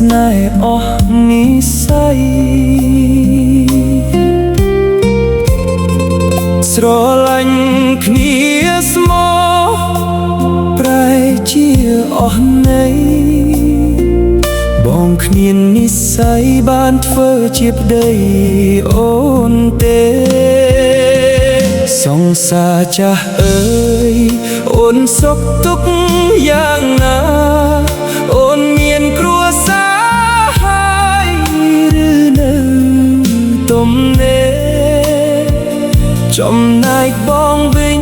នេហ៍អស់និស្ស័យស្រឡាញ់គ្នាស្មោះប្រែជាអស់ន័យបងគ្មាននិស្ស័យបានធ្វើជាប្តីអូនទេសង្សារចាស់អើយអូនសុខទុក្ខយ៉ាងណាអូនមានគ្រួសារហើយឬនៅទំនេរចំណែកបងវិញ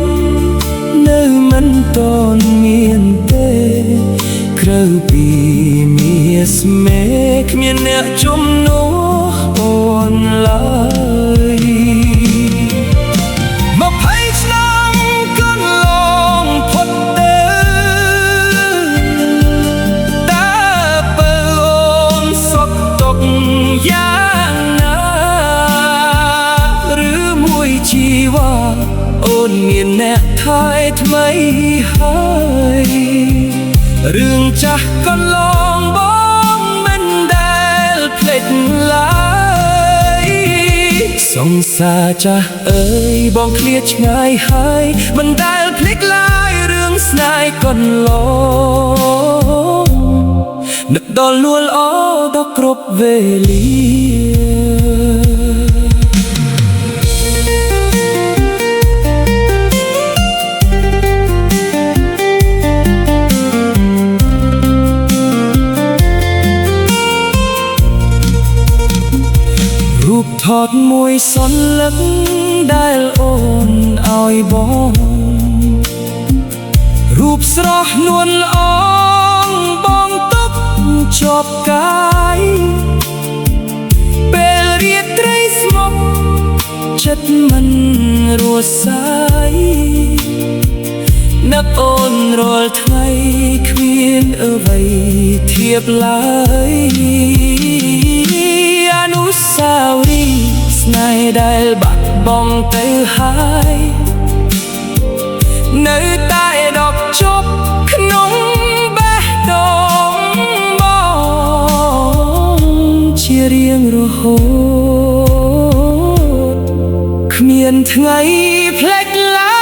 នៅមិនតនមានទេក្រៅពីមាសមេគ្មានអ្នកជំនួសអូនឡើយ20ឆ្នាំកន្លងផុតទៅតើបើអូនសុខទុក្ខយ៉ាងណាឬមួយជីវ៉ាអូនមានអ្នកថែថ្មីហើយរឿងចាស់កន្លងបងមិនដែលភ្លេចឡើយសង្សារចាស់អើយបងឃ្លាតឆ្ងាយហើយមិនដែលភ្លេចឡើយរឿងស្នេហ៍កន្លងនឹកដល់លួលអដល់គ្រប់វេលារូបថតមួយសន្លឹកដែលអូនឲ្យបងរូបស្រស់នួនល្អបងទុកជាប់កាយពេលរាត្រីស្មុគចិត្តមិនរសាយនឹកអូនរាល់ថ្ងៃគ្មានអ្វីធៀបឡើយអនុស្សាវរីយ៍ស្នេហ៍ដែលបាត់បង់ទៅហើយនៅតែដកជប់ក្នុងបេះដូងបងជារៀងរហូតគ្មានថ្ងៃភ្លេចឡើយ